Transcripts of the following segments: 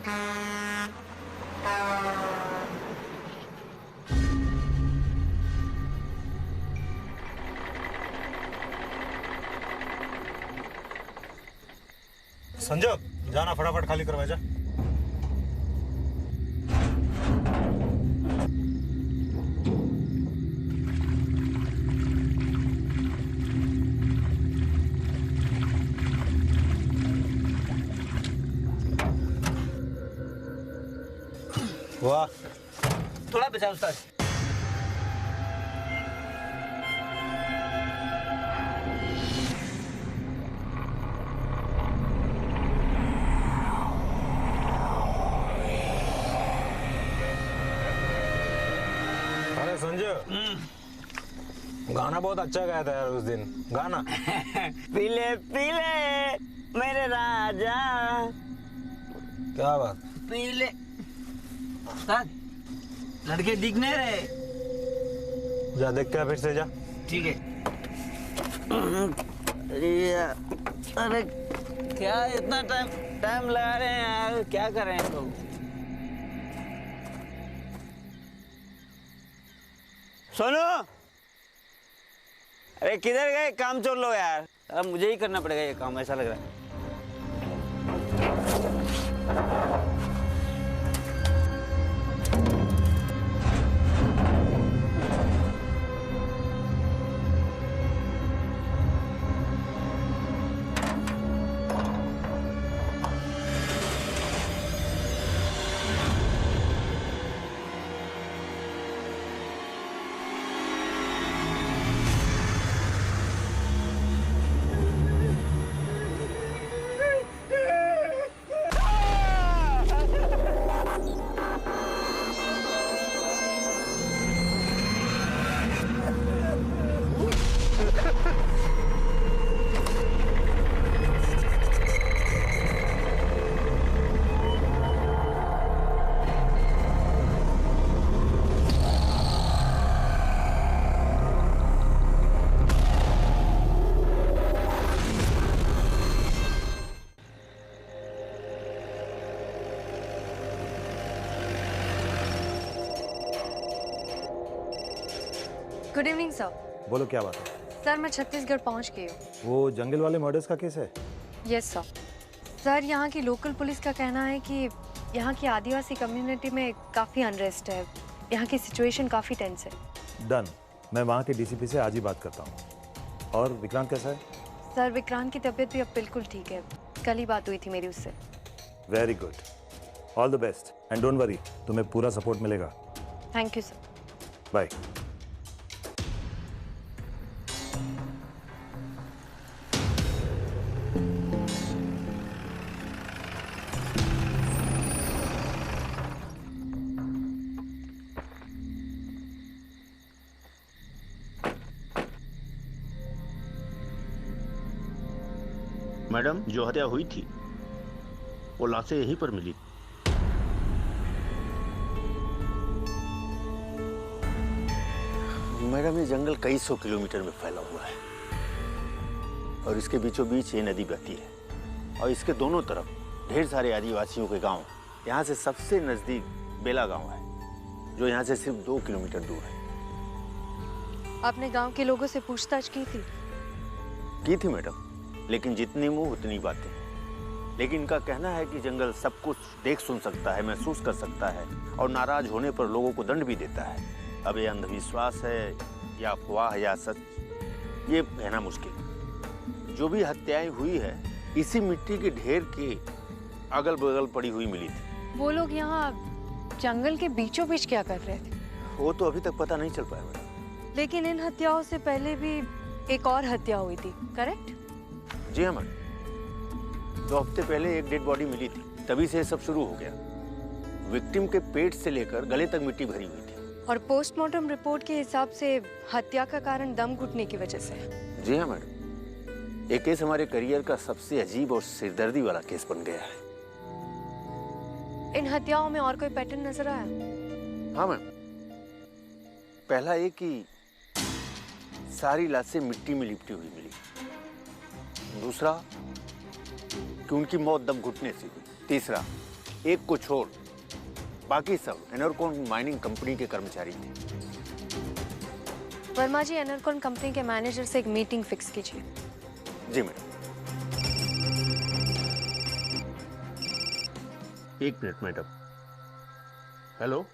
संजय जाना फटाफट खाली करवा जा। वाह, थोड़ा बचा उस्ताद। अरे संजय, गाना बहुत अच्छा गाया था यार उस दिन। गाना पीले पीले मेरे राजा। क्या बात। पीले उस्ताद, लड़के दिख नहीं रहे। जा देख के फिर से जा। ठीक है। अरे क्या इतना टाइम लगा रहे हैं यार, क्या कर रहे हैं लोग? सोनू, अरे किधर गए? काम छोड़ लो यार। अब मुझे ही करना पड़ेगा ये काम, ऐसा लग रहा है। Good evening sir. बोलो क्या बात है? सर मैं छत्तीसगढ़ पहुंच गई हूँ। वो जंगल वाले मर्डर्स का केस है? Yes sir. सर यहाँ की लोकल पुलिस का कहना है कि यहाँ की आदिवासी कम्युनिटी में काफ़ी अनरेस्ट है। यहाँ की सिचुएशन काफ़ी टेंस है। डन, मैं वहाँ के डीसीपी से आज ही बात करता हूँ। और विक्रांत कैसा है? सर विक्रांत की तबीयत भी अब बिल्कुल ठीक है। कल ही बात हुई थी मेरी उससे। Very good, all the best and don't worry, तुम्हें पूरा सपोर्ट मिलेगा। Thank you sir. Bye. Madam, जो हत्या हुई थी वो लाशें यहीं पर मिली। मैडम, ये जंगल कई सौ किलोमीटर में फैला हुआ है और इसके बीचों बीच ये नदी बहती है और इसके दोनों तरफ ढेर सारे आदिवासियों के गांव। यहाँ से सबसे नजदीक बेला गांव है जो यहाँ से सिर्फ 2 किलोमीटर दूर है। आपने गांव के लोगों से पूछताछ की थी? की थी मैडम, लेकिन जितनी मुंह उतनी बातें। लेकिन इनका कहना है कि जंगल सब कुछ देख सुन सकता है, महसूस कर सकता है और नाराज होने पर लोगों को दंड भी देता है। अब ये अंधविश्वास है या अफवाह या सच, ये कहना मुश्किल। जो भी हत्याएं हुई है इसी मिट्टी के ढेर के अगल बगल पड़ी हुई मिली थी। वो लोग यहाँ जंगल के बीचों बीच क्या कर रहे थे? वो तो अभी तक पता नहीं चल पाया मैडम। लेकिन इन हत्याओं से पहले भी एक और हत्या हुई थी, करेक्ट? जी हाँ मैडम, 2 हफ्ते पहले एक डेड बॉडी मिली थी, तभी से सब शुरू हो गया। विक्टिम के पेट से लेकर गले तक मिट्टी भरी हुई थी। और पोस्टमार्टम रिपोर्ट के हिसाब से हत्या का कारण दम घुटने की वजह से। जी हाँ मैडम, ये केस हमारे करियर का सबसे अजीब और सिरदर्दी वाला केस बन गया है। इन हत्याओं में और कोई पैटर्न नजर आया? हाँ मैम, पहला ये कि सारी लाशें मिट्टी में लिपटी हुई मिली। दूसरा कि उनकी मौत दम घुटने से हुई। तीसरा एक को छोड़ बाकी सब एनरकॉन माइनिंग कंपनी के कर्मचारी थे। वर्मा जी, एनरकॉन कंपनी के मैनेजर से एक मीटिंग फिक्स कीजिए। जी मैडम। एक मिनट मैडम। हेलो,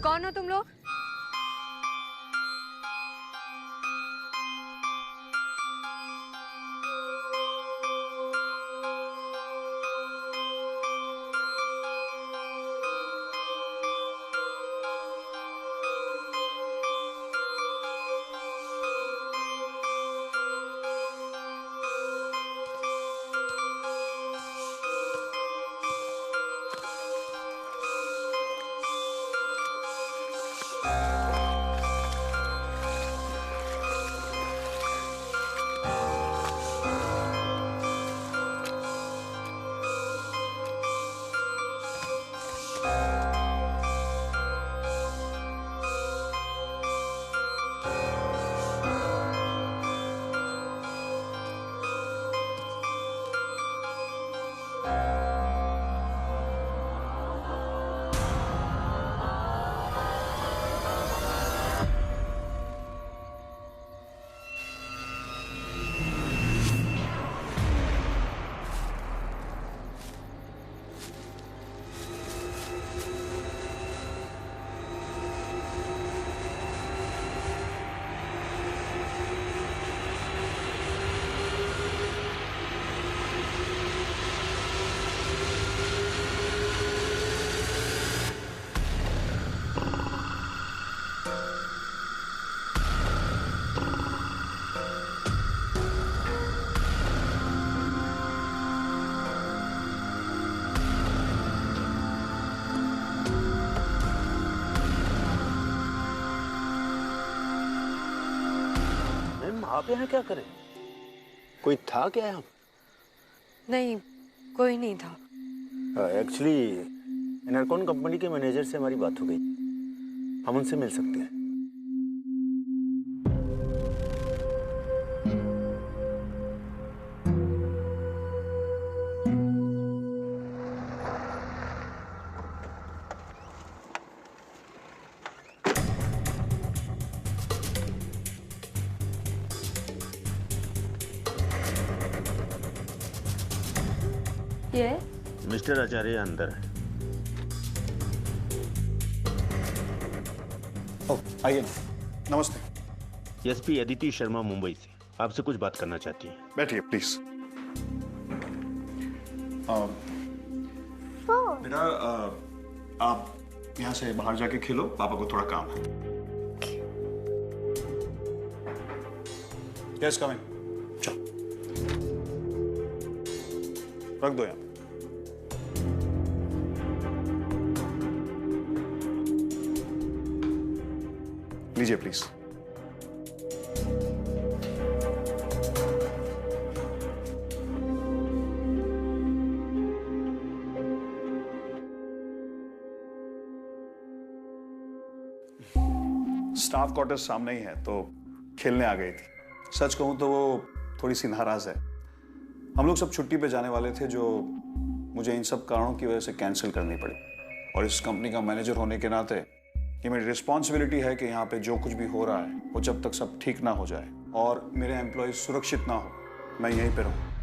कौन हो तुम लोग? आप यहाँ क्या करें? कोई था क्या यहाँ? नहीं, कोई नहीं था। एक्चुअली एनरकॉन कंपनी के मैनेजर से हमारी बात हो गई, हम उनसे मिल सकते हैं। ये मिस्टर आचार्य अंदर है। आइए। नमस्ते। एसपी अदिति शर्मा मुंबई से आपसे कुछ बात करना चाहती हैं। बैठिए प्लीज। बेटा, आप यहाँ से बाहर जाके खेलो, पापा को थोड़ा काम है। Yes coming. चलो रख दो यहाँ। लीजिए प्लीज। स्टाफ क्वार्टर्स सामने ही है, तो खेलने आ गई थी। सच कहूं तो वो थोड़ी सी नाराज है। हम लोग सब छुट्टी पे जाने वाले थे, जो मुझे इन सब कारणों की वजह से कैंसिल करनी पड़ी। और इस कंपनी का मैनेजर होने के नाते ये मेरी रिस्पॉन्सिबिलिटी है कि यहाँ पे जो कुछ भी हो रहा है वो जब तक सब ठीक ना हो जाए और मेरे एम्प्लॉय सुरक्षित ना हो, मैं यहीं पे रहूं।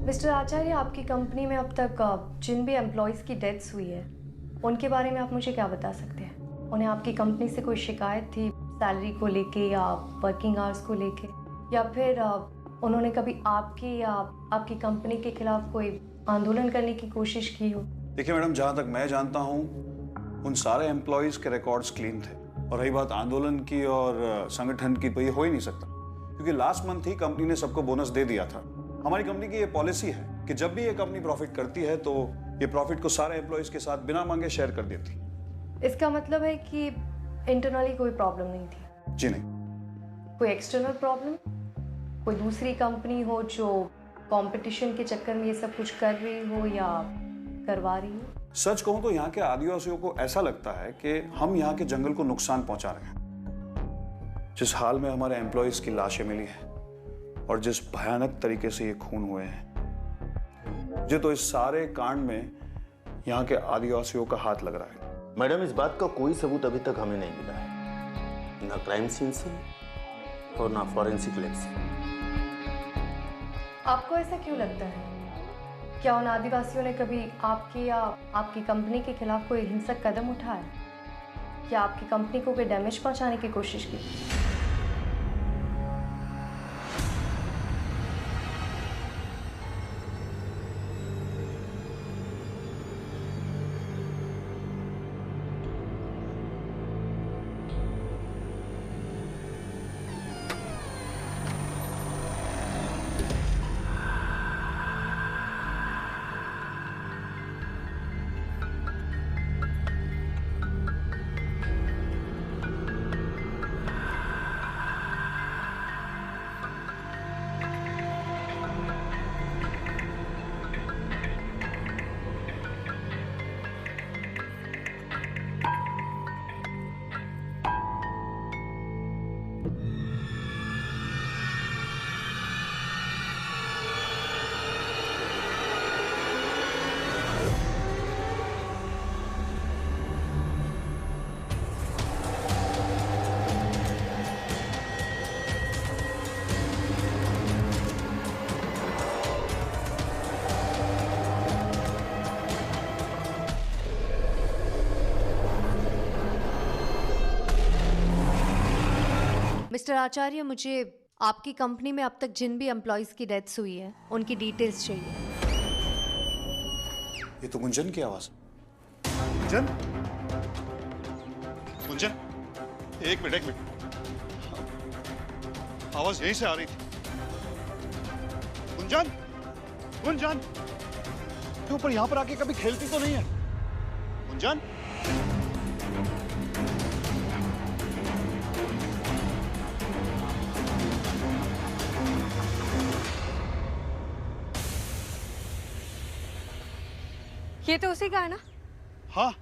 मिस्टर आचार्य, आपकी कंपनी में अब तक जिन भी एम्प्लॉयज़ की डेथ्स हुई है उनके बारे में आप मुझे क्या बता सकते हैं? उन्हें आपकी कंपनी से कोई शिकायत थी सैलरी को लेके या वर्किंग आवर्स को लेके, या फिर उन्होंने कभी आपकी या आपकी कंपनी के खिलाफ कोई आंदोलन करने की कोशिश की हो? देखिए मैडम, जहाँ तक मैं जानता हूँ उन सारे एम्प्लॉयज़ के रिकॉर्ड्स क्लीन थे। और रही बात आंदोलन की और संगठन की, तो ये हो ही नहीं सकता, क्योंकि लास्ट मंथ ही कंपनी ने सबको बोनस दे दिया था। हमारी कंपनी की ये पॉलिसी है कि जब भी ये कंपनी प्रॉफिट करती है तो ये प्रॉफिट को सारे एम्प्लॉयज़ के साथ बिना मांगे शेयर कर देती। इसका मतलब है कि इंटरनली कोई प्रॉब्लम नहीं थी? जी नहीं। कोई एक्सटर्नल प्रॉब्लम? कोई दूसरी कंपनी हो जो कंपटीशन के चक्कर में ये सब कुछ कर रही हो या करवा रही हो? सच कहूं तो यहाँ के आदिवासियों को ऐसा लगता है कि हम यहाँ के जंगल को नुकसान पहुंचा रहे हैं। जिस हाल में हमारे एम्प्लॉयज की लाशें मिली हैं और जिस भयानक तरीके से ये खून हुए हैं, मुझे तो इस सारे कांड में यहाँ के आदिवासियों का हाथ लग रहा है। मैडम, इस बात का कोई सबूत अभी तक हमें नहीं मिला है, ना क्राइम सीन से और ना फॉरेंसिक लैब से। आपको ऐसा क्यों लगता है? क्या उन आदिवासियों ने कभी आपके या आपकी कंपनी के खिलाफ कोई हिंसक कदम उठाया या आपकी कंपनी को कोई डैमेज पहुंचाने की कोशिश की? मिस्टर आचार्य, मुझे आपकी कंपनी में अब तक जिन भी एम्प्लॉयज की डेथ्स हुई है उनकी डिटेल्स चाहिए। ये तो गुंजन की आवाज। गुंजन? गुंजन, एक मिनट। आवाज यहीं से आ रही थी। गुंजन, गुंजन, तू ऊपर यहां पर आके कभी खेलती तो नहीं है? गुंजन? ये तो उसी का है ना? हाँ।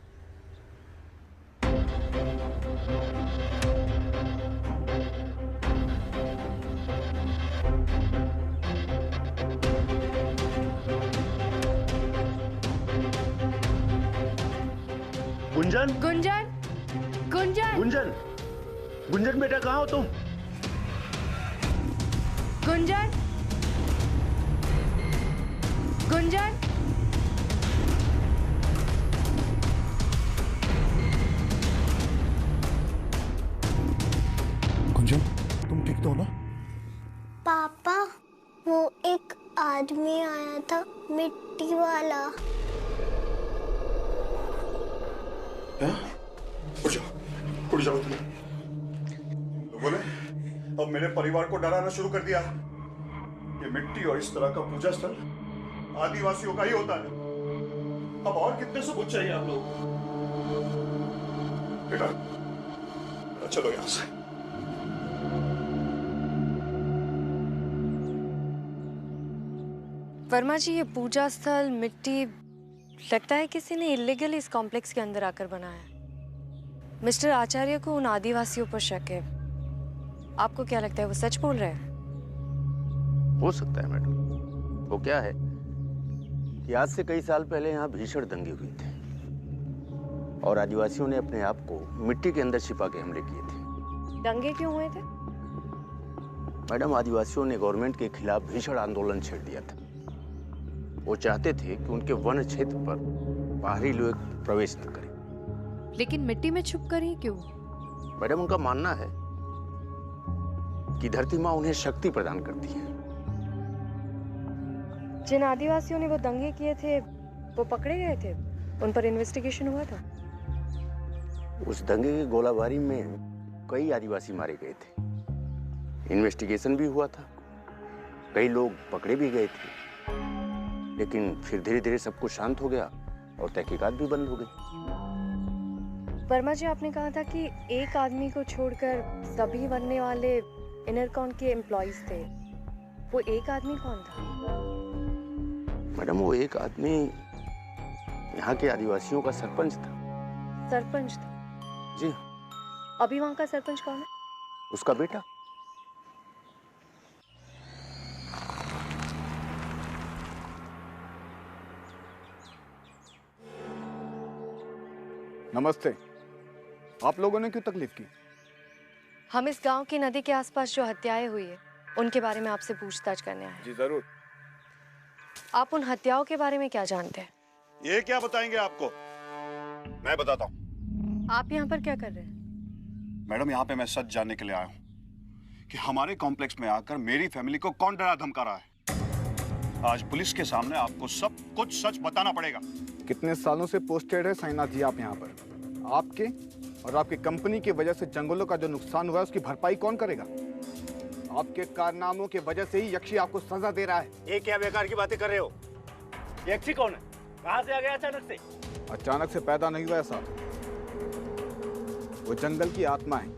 गुंजन, गुंजन, गुंजन, गुंजन, गुंजन बेटा, कहाँ हो तुम? गुंजन, गुंजन, गुंजन, तुम ठीक तो हो ना? पापा, वो एक आदमी आया था, मिट्टी वाला। उठ जाओ तुम। लोगों ने अब मेरे परिवार को डराना शुरू कर दिया। ये मिट्टी और इस तरह का पूजा स्थल आदिवासियों का ही होता है। अब और कितने सबूत चाहिए आप लोग? बेटा, चलो यहां से। वर्मा जी, ये पूजा स्थल, मिट्टी, लगता है किसी ने इलीगल इस कॉम्प्लेक्स के अंदर आकर बनाया है। मिस्टर आचार्य को उन आदिवासियों पर शक है। आपको क्या लगता है, वो सच बोल रहे हैं? हो सकता है मैडम। वो क्या है कि आज से कई साल पहले यहाँ भीषण दंगे हुए थे और आदिवासियों ने अपने आप को मिट्टी के अंदर छिपा के हमले किए थे। दंगे क्यों हुए थे? मैडम, आदिवासियों ने गवर्नमेंट के खिलाफ भीषण आंदोलन छेड़ दिया था वो चाहते थे कि उनके वन क्षेत्र पर बाहरी लोग प्रवेश न करें। लेकिन मिट्टी में छुप कर ही क्यों? मैडम, उनका मानना है कि धरती माँ उन्हें शक्ति प्रदान करती है। जिन आदिवासियों ने वो दंगे किए थे वो पकड़े गए थे, उन पर इन्वेस्टिगेशन हुआ था? उस दंगे की गोलाबारी में कई आदिवासी मारे गए थे, इन्वेस्टिगेशन भी हुआ था, कई लोग पकड़े भी गए थे, लेकिन फिर धीरे धीरे सब कुछ शांत हो गया और तहकीकात भी बंद हो गई। वर्मा जी, आपने कहा था कि एक आदमी को छोड़कर सभी बनने वाले इनरकॉन के एम्प्लॉइज थे। वो एक आदमी कौन था? मैडम, वो एक आदमी यहाँ के आदिवासियों का सरपंच था। सरपंच था? जी। अभी वहाँ का सरपंच कौन है? उसका बेटा। नमस्ते। आप लोगों ने क्यों तकलीफ की? हम इस गांव की नदी के आसपास जो हत्याएं हुई है उनके बारे में आपसे पूछताछ करने आए हैं। जी जरूर। आप उन हत्याओं के बारे में क्या जानते हैं? ये क्या बताएंगे आपको? मैं बताता हूँ। आप यहाँ पर क्या कर रहे हैं? मैडम, यहाँ पे मैं सच जानने के लिए आया हूँ कि हमारे कॉम्प्लेक्स में आकर मेरी फैमिली को कौन डरा धमका रहा है। आज पुलिस के सामने आपको सब कुछ सच बताना पड़ेगा। कितने सालों से पोस्टेड है साईनाथ जी आप यहाँ पर? आपके और आपकी कंपनी की वजह से जंगलों का जो नुकसान हुआ है उसकी भरपाई कौन करेगा? आपके कारनामों की वजह से ही यक्षी आपको सजा दे रहा है। ये क्या बेकार की बातें कर रहे हो? यक्षी कौन है? कहाँ से आ गया अचानक से? अचानक से पैदा नहीं हुआ ऐसा। वो जंगल की आत्मा है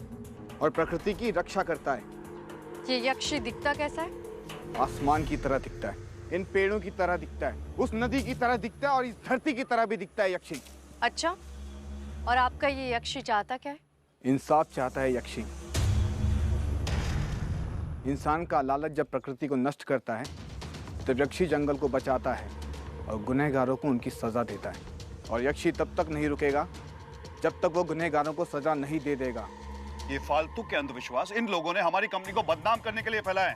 और प्रकृति की रक्षा करता है। ये यक्षी दिखता कैसा है? आसमान की तरह दिखता है, इन पेड़ों की तरह दिखता है, उस नदी की तरह दिखता है और इस धरती की तरह भी दिखता है यक्षी। अच्छा, और आपका ये यक्षी चाहता क्या है? इंसाफ चाहता है यक्षी। इंसान का लालच जब प्रकृति को नष्ट करता है तो यक्षी जंगल को बचाता है और गुनहगारों को उनकी सजा देता है। और यक्षी तब तक नहीं रुकेगा जब तक वो गुनहगारों को सजा नहीं दे देगा। ये फालतू के अंधविश्वास इन लोगों ने हमारी कंपनी को बदनाम करने के लिए फैलाए।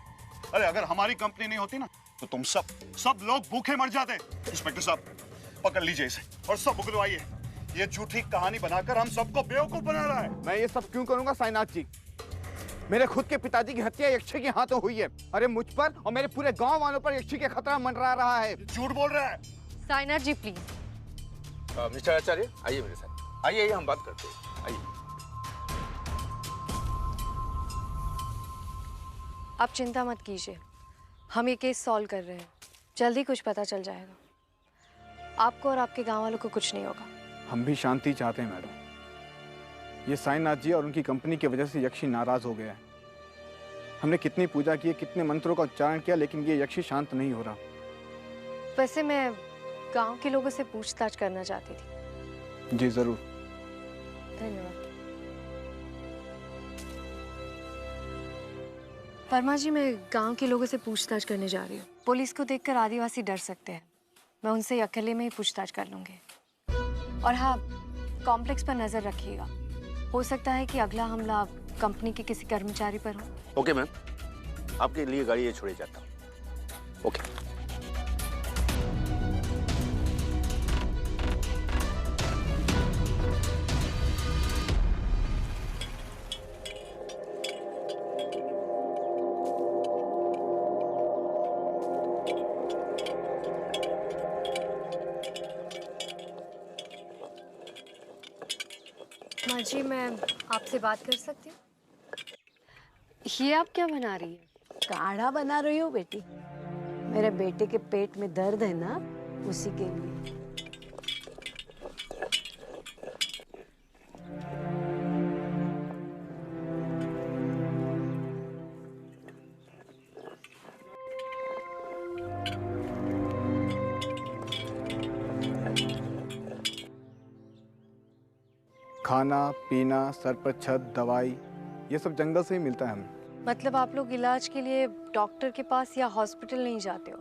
अरे अगर हमारी कंपनी नहीं होती ना तो तुम सब लोग भूखे मर जाते। इंस्पेक्टर साहब, पकड़ लीजिए इसे और सब उगलवाइए। ये झूठी कहानी बनाकर हम सबको बेवकूफ बना रहा है। मैं ये सब क्यों करूंगा साईनाथ जी? मेरे खुद के पिताजी की हत्या यक्षी के हाथों हुई है। अरे मुझ पर और मेरे पूरे गांव वालों पर यक्षी के खतरा मंडरा रहा है। झूठ बोल रहा है। साईनाथ जी प्लीज। मिस्टर आचार्य, आइए मेरे साथ। आइए, हम बात करते हैं। आइए। आप चिंता मत कीजिए, हम ये केस सॉल्व कर रहे हैं, जल्दी कुछ पता चल जाएगा। आपको और आपके गांव वालों को कुछ नहीं होगा। हम भी शांति चाहते हैं मैडम। ये साईनाथ जी और उनकी कंपनी की वजह से यक्षी नाराज हो गया है। हमने कितनी पूजा की, कितने मंत्रों का उच्चारण किया, लेकिन ये यक्षी शांत नहीं हो रहा। वैसे मैं गांव के लोगों से पूछताछ करना चाहती थी। जी जरूर। धन्यवाद। वर्मा जी, मैं गांव के लोगों से पूछताछ करने जा रही हूँ। पुलिस को देखकर आदिवासी डर सकते हैं। मैं उनसे अकेले में ही पूछताछ कर लूंगी। और हाँ, कॉम्प्लेक्स पर नजर रखिएगा। हो सकता है कि अगला हमला कंपनी के किसी कर्मचारी पर हो। ओके मैम, आपके लिए गाड़ी ये छोड़े जाता हूँ। ओके। माँ जी, मैं आपसे बात कर सकती हूँ? ये आप क्या बना रही है? काढ़ा बना रही हूँ बेटी। मेरे बेटे के पेट में दर्द है ना, उसी के लिए। खाना पीना, सर पर छत, दवाई, ये सब जंगल से ही मिलता है हमें। मतलब आप लोग इलाज के लिए डॉक्टर के पास या हॉस्पिटल नहीं जाते हो?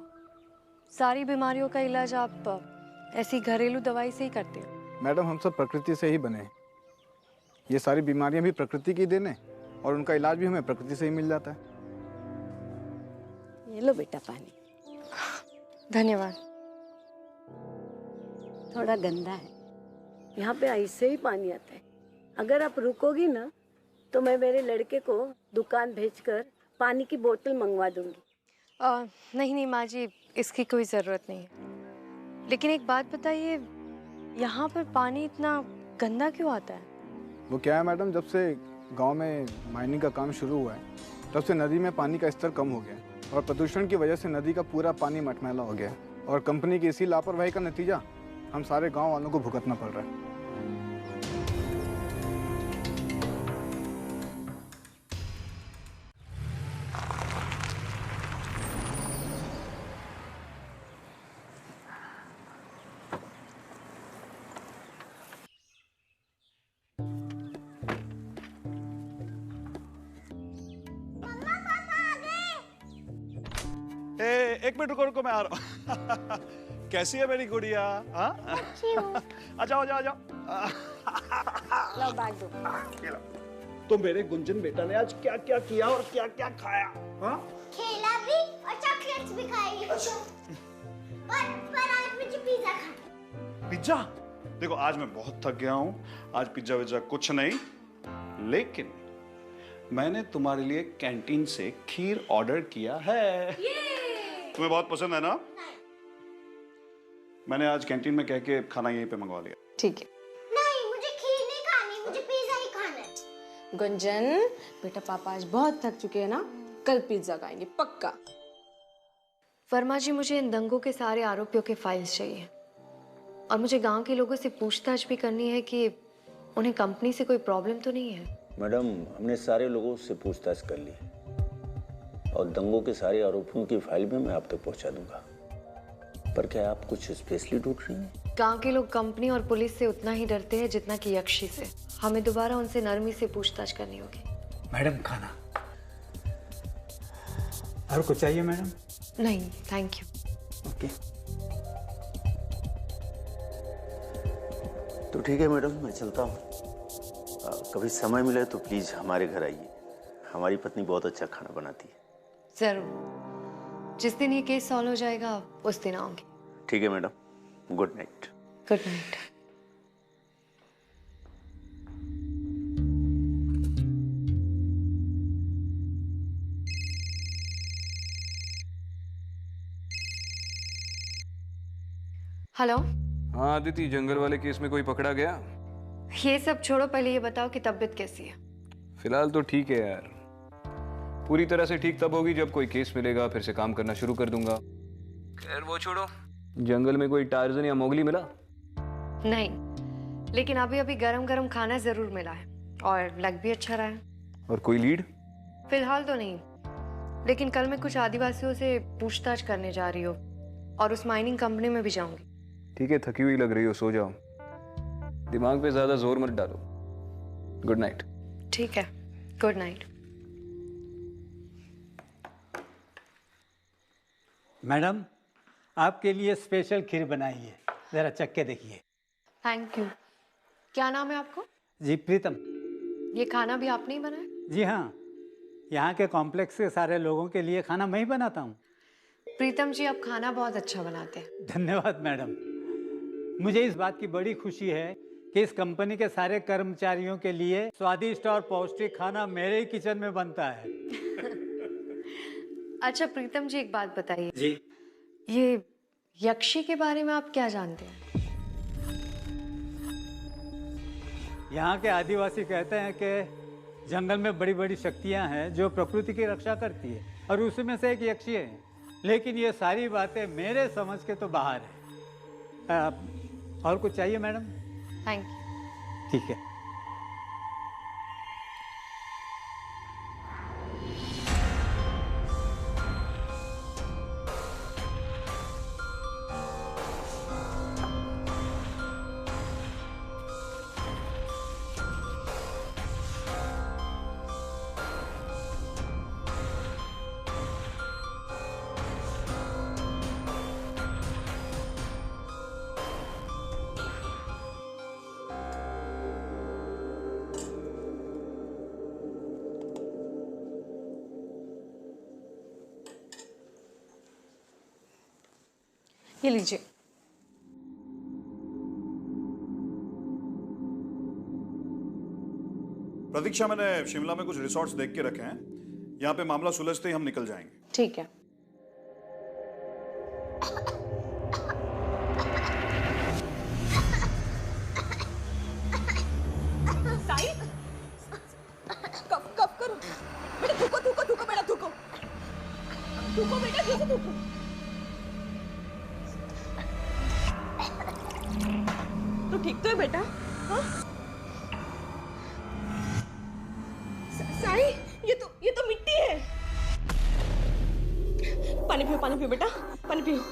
सारी बीमारियों का इलाज आप ऐसी घरेलू दवाई से ही करते हो? मैडम, हम सब प्रकृति से ही बने हैं। ये सारी बीमारियां भी प्रकृति की देन है और उनका इलाज भी हमें प्रकृति से ही मिल जाता है। ये लो बेटा पानी। धन्यवाद। थोड़ा गंदा है। यहाँ पे ऐसे ही पानी आता है। अगर आप रुकोगी ना तो मैं मेरे लड़के को दुकान भेजकर पानी की बोतल मंगवा दूंगी। नहीं नहीं माँ जी, इसकी कोई ज़रूरत नहीं है। लेकिन एक बात बताइए, यहाँ पर पानी इतना गंदा क्यों आता है? वो क्या है मैडम, जब से गांव में माइनिंग का काम शुरू हुआ है तब से नदी में पानी का स्तर कम हो गया है और प्रदूषण की वजह से नदी का पूरा पानी मटमैला हो गया है और कंपनी की इसी लापरवाही का नतीजा हम सारे गांव वालों को भुगतना पड़ रहा है। एक मिनट रुको रुको, मैं आ रहा हूँ। कैसी है मेरी गुड़िया? आ जाओ आ जाओ आ जाओ। लो बैग दो। तो मेरे गुंजन बेटा ने आज क्या क्या किया और क्या क्या खाया? खेला भी और चॉकलेट्स भी खाई। अच्छा। पर आज मुझे पिज्जा खाना। पिज्जा? देखो आज मैं बहुत थक गया हूँ, आज पिज्जा विज्जा कुछ नहीं, लेकिन मैंने तुम्हारे लिए कैंटीन से खीर ऑर्डर किया है। तुम्हें बहुत पसंद है ना? मैंने आज कैंटीन में कह के खाना यहीं पे मंगवा लिया। ठीक है। नहीं, मुझे खीर नहीं खानी, मुझे पिज्जा ही खाना है। गुंजन बेटा, पापा आज बहुत थक चुके हैं ना, कल पिज्जा खाएंगे पक्का। वर्मा जी, मुझे इन दंगों के सारे आरोपियों के फाइल्स चाहिए और मुझे गांव के लोगों से पूछताछ भी करनी है कि उन्हें कंपनी से कोई प्रॉब्लम तो नहीं है। मैडम, हमने सारे लोगों से पूछताछ कर ली और दंगों के सारे आरोपियों की फाइल भी मैं आप तक पहुंचा दूंगा। पर क्या आप कुछ स्पेशली ढूंढ रही हैं? गांव के लोग कंपनी और पुलिस से उतना ही डरते हैं जितना कि यक्षी से। हमें दोबारा उनसे नरमी से पूछताछ करनी होगी। मैडम खाना और कुछ चाहिए मैडम? नहीं थैंक यू। ओके तो ठीक है मैडम, मैं चलता हूँ। कभी समय मिले तो प्लीज हमारे घर आइए। हमारी पत्नी बहुत अच्छा खाना बनाती है। जरूर, जिस दिन ये केस सॉल्व हो जाएगा उस दिन आऊंगी। ठीक है madam, good night. Good night. Hello. हाँ अदिति, जंगल वाले केस में कोई पकड़ा गया? ये सब छोड़ो, पहले ये बताओ कि तबीयत कैसी है? फिलहाल तो ठीक है यार। पूरी तरह से ठीक तब होगी जब कोई केस मिलेगा, फिर से काम करना शुरू कर दूंगा। खैर वो छोड़ो, जंगल में कोई टार्जन या मोगली मिला? नहीं, लेकिन अभी अभी गरम गरम खाना जरूर मिला है और लग भी अच्छा रहा है। और कोई लीड? फिलहाल तो नहीं, लेकिन कल मैं कुछ आदिवासियों से पूछताछ करने जा रही हूँ और उस माइनिंग कंपनी में भी जाऊंगी। ठीक है, थकी हुई लग रही हो, सो जाओ। दिमाग पे ज्यादा जोर मत डालो। Good night. ठीक है, गुड नाइट। मैडम, आपके लिए स्पेशल खीर बनाई है, जरा चख के देखिए। Thank you. क्या नाम है आपको? जी प्रीतम। ये खाना भी आपने ही बनाया? जी हाँ, यहाँ के कॉम्प्लेक्स के सारे लोगों के लिए खाना मैं ही बनाता हूँ। प्रीतम जी, आप खाना बहुत अच्छा बनाते हैं। धन्यवाद मैडम। मुझे इस बात की बड़ी खुशी है कि इस कंपनी के सारे कर्मचारियों के लिए स्वादिष्ट और पौष्टिक खाना मेरे ही किचन में बनता है। अच्छा प्रीतम जी, एक बात बताइए। जी। ये यक्षी के बारे में आप क्या जानते हैं? यहाँ के आदिवासी कहते हैं कि जंगल में बड़ी बड़ी शक्तियाँ हैं जो प्रकृति की रक्षा करती है और उसमें से एक यक्षी है। लेकिन ये सारी बातें मेरे समझ के तो बाहर है। और कुछ चाहिए मैडम? Thank you. ठीक है। ये लीजिए। प्रतीक्षा, मैंने शिमला में कुछ रिसोर्ट्स देख के रखे हैं। यहाँ पे मामला सुलझते ही हम निकल जाएंगे। ठीक है। साई, कब करो बेटा, थूको बेटा, थूको बेटा, कैसे थूको? तो ठीक तो है बेटा? हाँ? साई, ये तो मिट्टी है। पानी पियो बेटा, पानी पियो।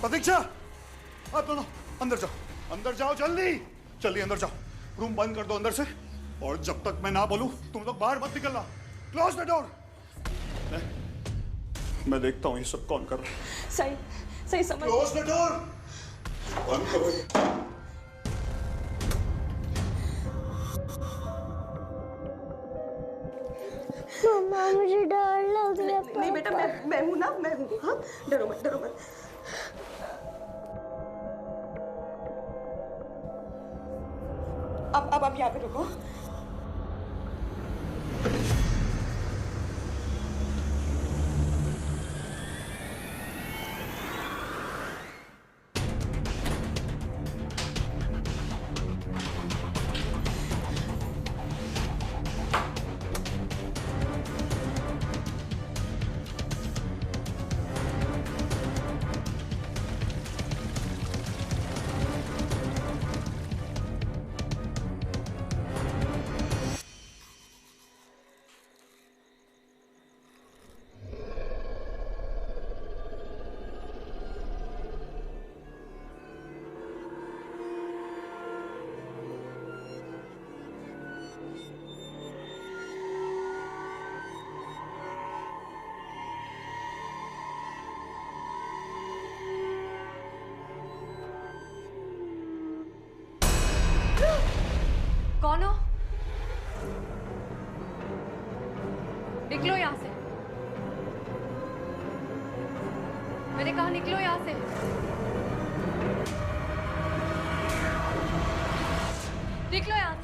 प्रतीक्षा, आप दोनों अंदर जाओ जल्दी अंदर जाओ। रूम बंद कर दो अंदर से, और जब तक मैं ना बोलूं तुम लोग बाहर मत निकलना। Close the door. मैं देखता हूं ये सब कौन कर रहा है। सही समझ। Close the door. बंद करो। मम्मा मुझे डर लग रहा है। नहीं बेटा, मैं हूं ना, मैं हूं। हाँ, डरो मत। अब यहाँ पे रुको। कौन हो? निकलो यहाँ से। मैंने कहा निकलो यहाँ से। निकलो यहाँ से।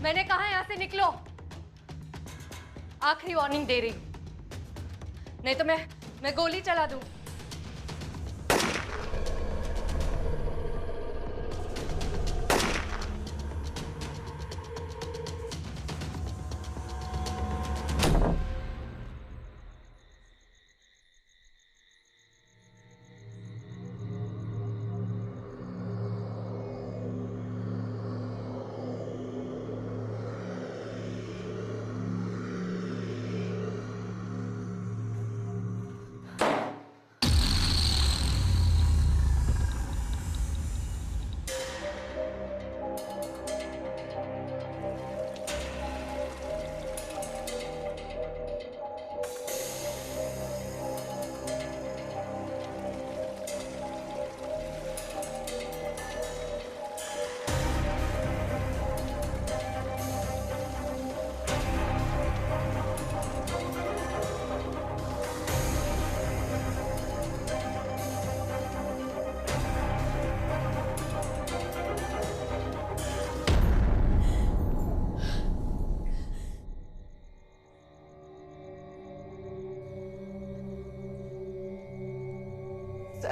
मैंने कहा यहाँ से निकलो। आखिरी वार्निंग दे रही हूं, नहीं तो मैं गोली चला दूं।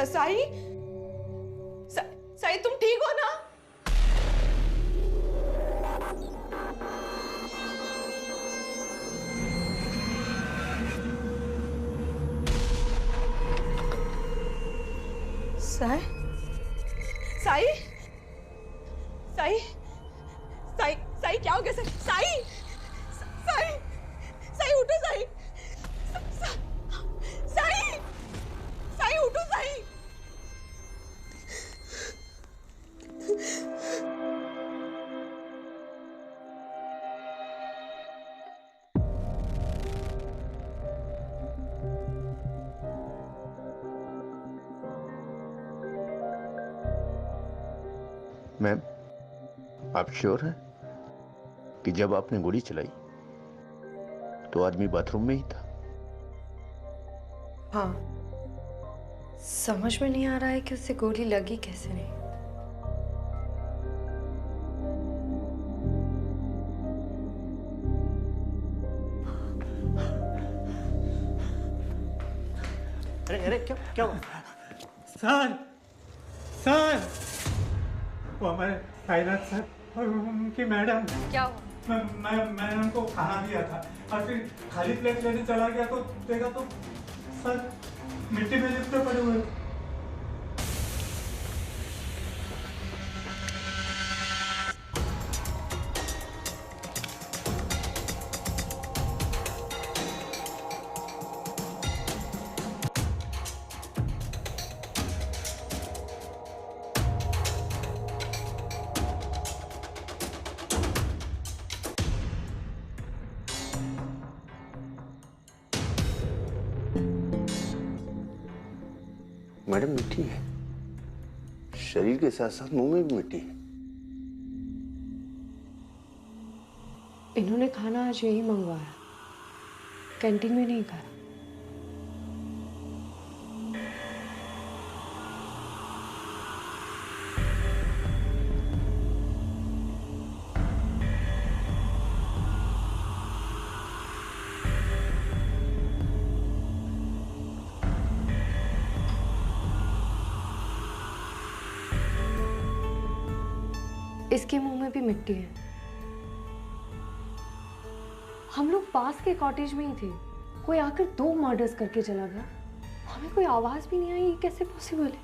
साई, तुम ठीक हो ना? साई क्या हो गया? साई उठो। साई उठो। आप श्योर हैं कि जब आपने गोली चलाई तो आदमी बाथरूम में ही था? हाँ, समझ में नहीं आ रहा है कि उससे गोली लगी कैसे नहीं। अरे अरे क्या क्या हुआ? सर सर, वो हमारे साइनाथ सर और उनकी मैडम। क्या हुआ? मैं उनको खाना दिया था और फिर खाली प्लेट लेने चला गया तो देखा तो सर मिट्टी में लिपटे पड़े हुए। मैडम मिट्टी है, शरीर के साथ साथ मुंह में भी मिट्टी है। इन्होंने खाना आज यही मंगवाया, कैंटीन में नहीं खाया। इसके मुंह में भी मिट्टी है। हम लोग पास के कॉटेज में ही थे, कोई आकर 2 मर्डर्स करके चला गया, हमें कोई आवाज भी नहीं आई। ये कैसे पॉसिबल है?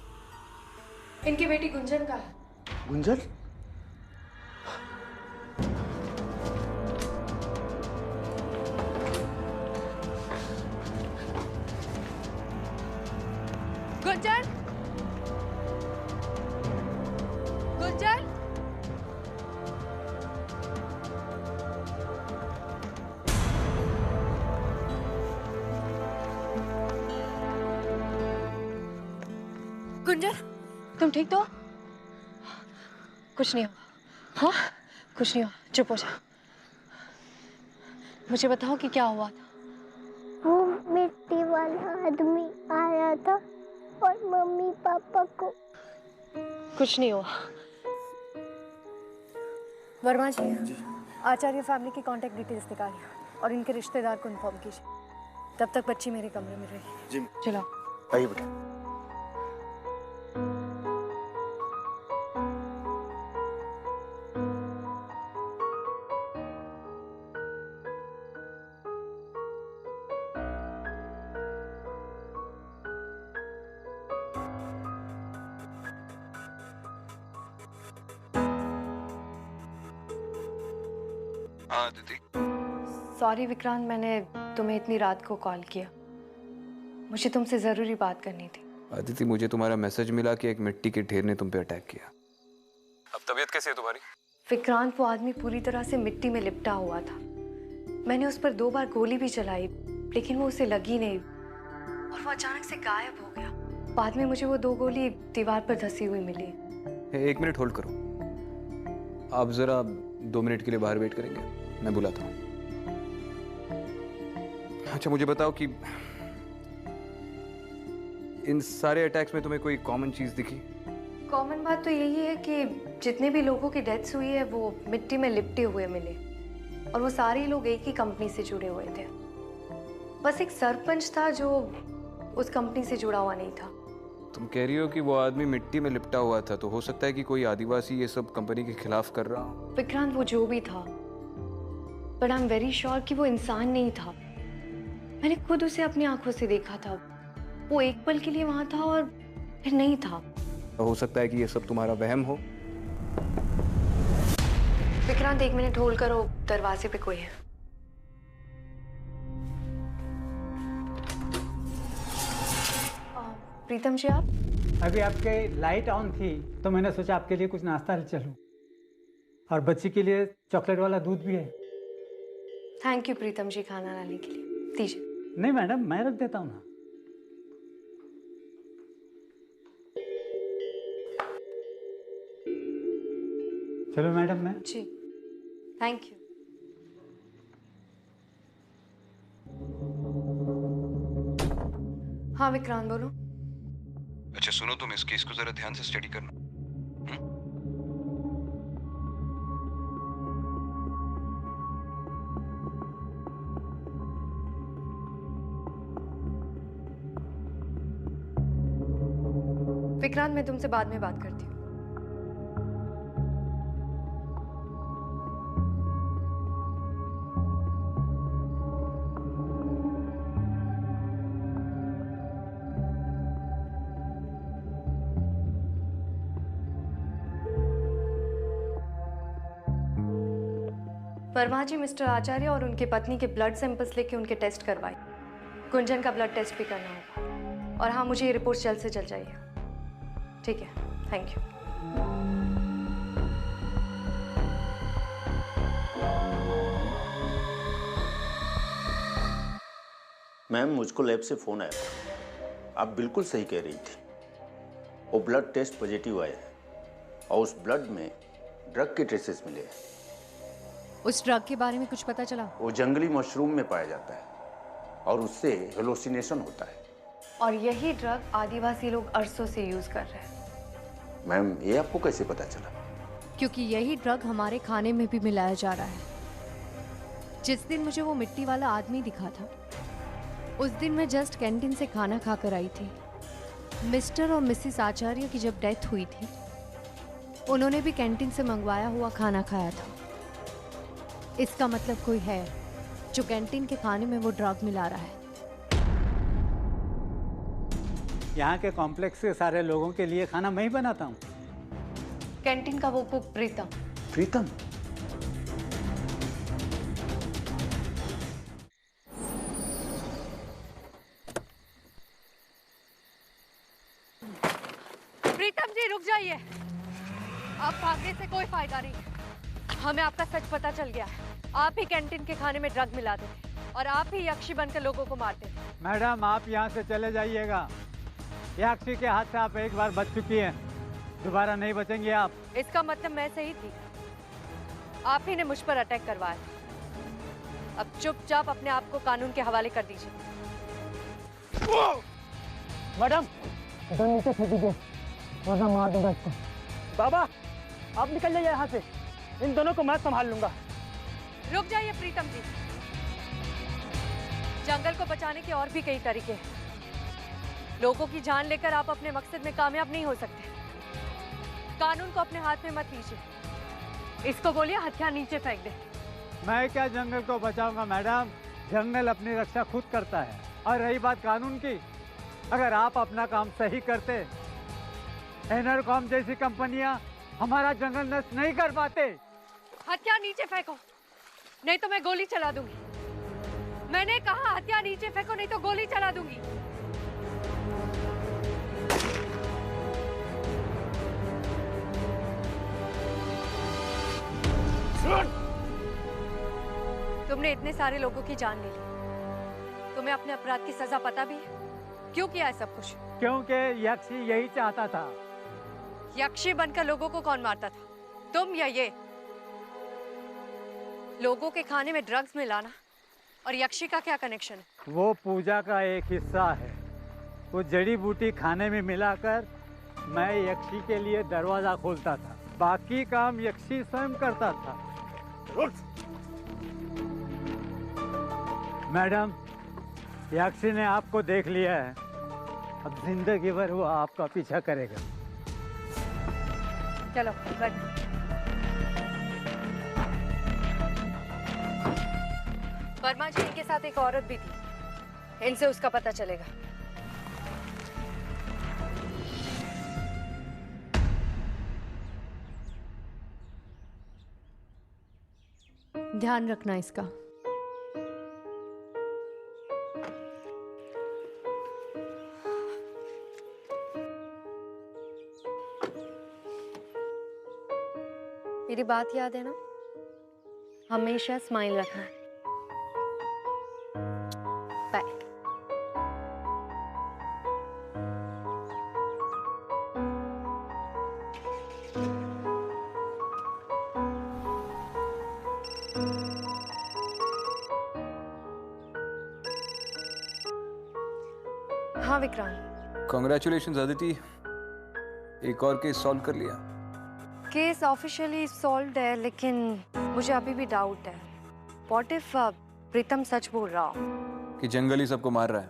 इनकी बेटी गुंजन का है। गुंजन? गुंजन, गुंजन, गुंजन, तुम ठीक तो? कुछ नहीं हुआ। हाँ, कुछ नहीं हुआ, चुप हो जा। मुझे बताओ कि क्या हुआ था। वो मिट्टी वाला आदमी आया था और मम्मी पापा को। कुछ नहीं हुआ। वर्मा जी, आचार्य फैमिली की कांटेक्ट डिटेल्स निकालिए और इनके रिश्तेदार को इन्फॉर्म कीजिए। तब तक बच्ची मेरे कमरे में रहेगी। जी। चलो आइए बेटा। हाँ दीदी। सॉरी विक्रांत, मैंने तुम्हें इतनी रात को कॉल किया। मुझे तुमसे ज़रूरी बात करनी थी। अदिति, मुझे तुम्हारा मैसेज मिला कि एक मिट्टी के ढेर ने तुम पे अटैक किया। अब तबीयत कैसी है तुम्हारी? विक्रांत, वो आदमी पूरी तरह से मिट्टी में लिपटा हुआ था। मैंने उस पर 2 बार गोली भी चलाई, लेकिन वो उसे लगी नहीं और वो अचानक से गायब हो गया। बाद में मुझे वो 2 गोली दीवार पर धसी हुई मिली। 1 मिनट होल्ड करो, आप जरा 2 मिनट के लिए बाहर वेट करेंगे, मैं बुलाता हूँ। अच्छा मुझे बताओ कि इन सारे अटैक्स में तुम्हें कोई कॉमन चीज दिखी? कॉमन बात तो यही है कि जितने भी लोगों की डेथ्स हुई है वो मिट्टी में लिपटे हुए मिले और वो सारे लोग एक ही कंपनी से जुड़े हुए थे। बस एक सरपंच था जो उस कंपनी से जुड़ा हुआ नहीं था। तुम कह रही हो कि वो आदमी मिट्टी में लिपटा हुआ था, तो हो सकता है कि कोई आदिवासी ये सब कंपनी के खिलाफ कर रहा हो। विक्रांत, वो जो भी था, but I am very sure कि वो इंसान नहीं था। मैंने खुद उसे अपनी आंखों से देखा था। वो एक पल के लिए वहां था और फिर नहीं था। तो हो सकता है कि ये सब तुम्हारा वहम हो। विक्रांत, 1 मिनट होल्ड करो, दरवाजे पे कोई है। प्रीतम जी, आप? अभी आपके लाइट ऑन थी तो मैंने सोचा आपके लिए कुछ नाश्ता ले चलूं, और बच्ची के लिए चॉकलेट वाला दूध भी है। थैंक यू प्रीतम जी, खाना लाने के लिए। दीजिए। नहीं मैडम, मैं रख देता हूँ ना। चलो मैडम मैं। जी, थैंक यू। हाँ विक्रांत बोलो। अच्छा सुनो, तुम इस केस को जरा ध्यान से स्टडी करना। विक्रांत मैं तुमसे बाद में बात करती हूँ। वर्मा जी मिस्टर आचार्य और उनकी पत्नी के ब्लड सैंपल्स लेके उनके टेस्ट करवाए। गुंजन का ब्लड टेस्ट भी करना होगा। और हाँ, मुझे ये रिपोर्ट जल्द से जल्द चाहिए। ठीक है, थैंक यू। मैम, मुझको लैब से फोन आया था। आप बिल्कुल सही कह रही थी। वो ब्लड टेस्ट पॉजिटिव आया है और उस ब्लड में ड्रग के ट्रेसेस मिले हैं। उस ड्रग के बारे में कुछ पता चला? वो जंगली मशरूम में पाया जाता है और उससे हेलोसिनेशन होता है। और यही ड्रग आदिवासी लोग अरसों से यूज कर रहे हैं। मैम, ये आपको कैसे पता चला? क्योंकि यही ड्रग हमारे खाने में भी मिलाया जा रहा है। जिस दिन मुझे वो मिट्टी वाला आदमी दिखा था, उस दिन मैं जस्ट कैंटीन से खाना खाकर आई थी। मिस्टर और मिसेस आचार्य की जब डेथ हुई थी, उन्होंने भी कैंटीन से मंगवाया हुआ खाना खाया था। इसका मतलब कोई है जो कैंटीन के खाने में वो ड्रग मिला रहा है। यहाँ के कॉम्प्लेक्स के सारे लोगों के लिए खाना मैं ही बनाता हूँ। कैंटीन का वो कुक प्रीतम। प्रीतम? प्रीतम जी रुक जाइए। अब भागने से कोई फायदा नहीं। हमें आपका सच पता चल गया है। आप ही कैंटीन के खाने में ड्रग मिलाते थे और आप ही यक्षी बनकर लोगों को मारते थे। मैडम, आप यहाँ से चले जाइएगा। यक्षी के हाथ से आप एक बार बच चुकी हैं, दोबारा नहीं बचेंगे आप। इसका मतलब मैं सही थी। आप ही ने मुझ पर अटैक करवाया था। अब चुपचाप अपने आप को कानून के हवाले कर दीजिए। मैडम, इधर नीचे फेंक दीजिए वरना मार दूंगा इसको। बाबा, आप निकल जाइए यहाँ से। इन दोनों को मैं संभाल लूंगा। रुक जाइए प्रीतम जी। जंगल को बचाने के और भी कई तरीके हैं। लोगों की जान लेकर आप अपने मकसद में कामयाब नहीं हो सकते। कानून को अपने हाथ में मत लीजिए। इसको बोलिए हथियार नीचे फेंक दे। मैं क्या जंगल को बचाऊंगा मैडम, जंगल अपनी रक्षा खुद करता है। और रही बात कानून की, अगर आप अपना काम सही करते, एनरकॉम जैसी कंपनियां हमारा जंगल नष्ट नहीं कर पाते। हथियार नीचे फेंको, नहीं तो मैं गोली चला दूंगी। मैंने कहा हथियार नीचे फेंको, नहीं तो गोली चला दूंगी। तुमने इतने सारे लोगों की जान ले ली। तुम्हें अपने अपराध की सजा पता भी है? क्यों किया है सब कुछ? क्योंकि यक्षी यही चाहता था। यक्षी बनकर लोगों को कौन मारता था, तुम या ये? लोगों के खाने में ड्रग्स मिलाना और यक्षी का क्या कनेक्शन है? वो पूजा का एक हिस्सा है। वो जड़ी बूटी खाने में मिलाकर मैं यक्षी के लिए दरवाजा खोलता था, बाकी काम यक्षी स्वयं करता था। मैडम, यक्षी ने आपको देख लिया है, अब जिंदगी भर वो आपका पीछा करेगा। चलो बैठो। वर्मा जी के साथ एक औरत भी थी, इनसे उसका पता चलेगा। ध्यान रखना इसका। मेरी बात याद है ना, हमेशा स्माइल रखना है। बाय। हाँ विक्रांत। कॉन्ग्रेचुलेशन अदिति, एक और केस सॉल्व कर लिया। केस ऑफिशियली सॉल्व्ड है, लेकिन मुझे अभी भी डाउट है। व्हाट इफ प्रीतम सच बोल रहा हो कि जंगल ही सबको मार रहा है?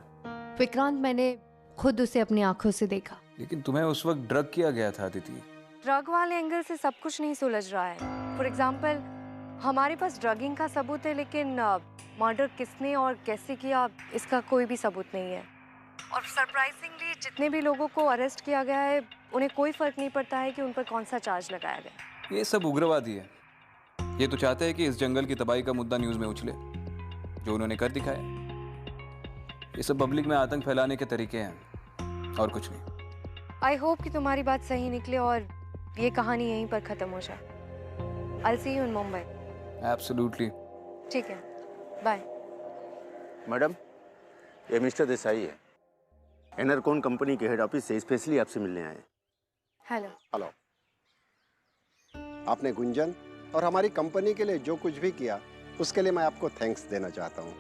विक्रांत, मैंने खुद उसे अपनी आंखों से देखा। लेकिन तुम्हें उस वक्त ड्रग किया गया था अदिति। ड्रग वाले एंगल से सब कुछ नहीं सुलझ रहा है। फॉर एग्जाम्पल, हमारे पास ड्रगिंग का सबूत है, लेकिन मर्डर किसने और कैसे किया इसका कोई भी सबूत नहीं है। और सरप्राइजिंगली जितने भी लोगों को अरेस्ट किया गया है, उन्हें कोई फर्क नहीं पड़ता है कि उन पर कौन सा चार्ज लगाया गया। ये सब उग्रवादी है। ये तो चाहते हैं कि इस जंगल की तबाही का मुद्दा न्यूज में उछले, जो उन्होंने कर दिखाया। ये सब पब्लिक में आतंक फैलाने के तरीके हैं और कुछ नहीं। आई होप कि तुम्हारी बात सही निकले और ये कहानी यहीं पर खत्म हो जाए। I'll see you in Mumbai. Absolutely. ठीक है, बाय। मैडम, ये मिस्टर देसाई है, एनरकॉन कंपनी के हेड ऑफिस से स्पेशली आपसे मिलने आए। हेलो। हेलो। आपने गुंजन और हमारी कंपनी के लिए जो कुछ भी किया, उसके लिए मैं आपको थैंक्स देना चाहता हूँ।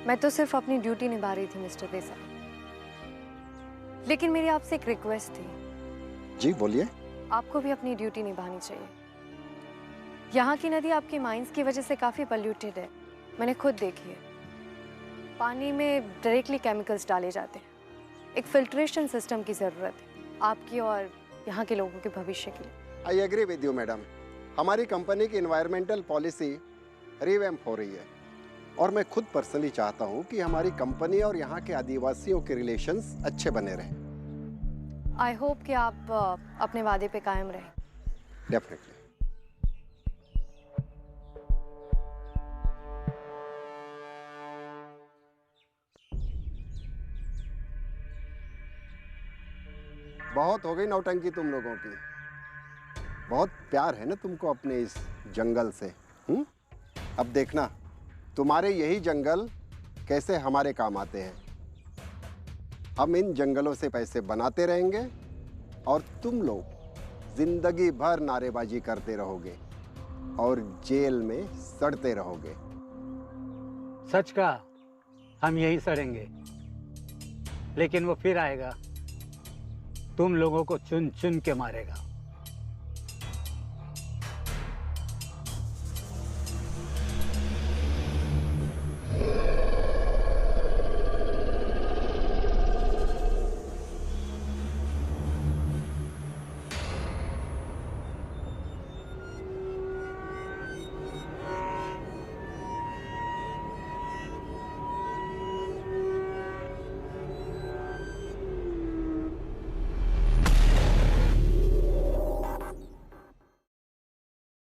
मैं तो सिर्फ अपनी ड्यूटी निभा रही थी मिस्टर देसाई, लेकिन मेरी आपसे एक रिक्वेस्ट थी। जी बोलिए। आपको भी अपनी ड्यूटी निभानी चाहिए। यहाँ की नदी आपकी माइंस की वजह से काफ़ी पोल्यूटेड है, मैंने खुद देखी है। पानी में डायरेक्टली केमिकल्स डाले जाते हैं। एक फिल्ट्रेशन सिस्टम की ज़रूरत है आपकी और यहाँ के लोगों के भविष्य के लिए। I agree with you madam. हमारी कंपनी की इन्वायरमेंटल पॉलिसी रिवैम्प हो रही है और मैं खुद पर्सनली चाहता हूँ कि हमारी कंपनी और यहाँ के आदिवासियों के रिलेशंस अच्छे बने रहें। आई होप कि आप अपने वादे पे कायम रहें। डेफिनेटली। बहुत हो गई नौटंकी तुम लोगों की। बहुत प्यार है ना तुमको अपने इस जंगल से। अब देखना तुम्हारे यही जंगल कैसे हमारे काम आते हैं। हम इन जंगलों से पैसे बनाते रहेंगे और तुम लोग जिंदगी भर नारेबाजी करते रहोगे और जेल में सड़ते रहोगे। सच का हम यही सड़ेंगे, लेकिन वो फिर आएगा, तुम लोगों को चुन चुन के मारेगा।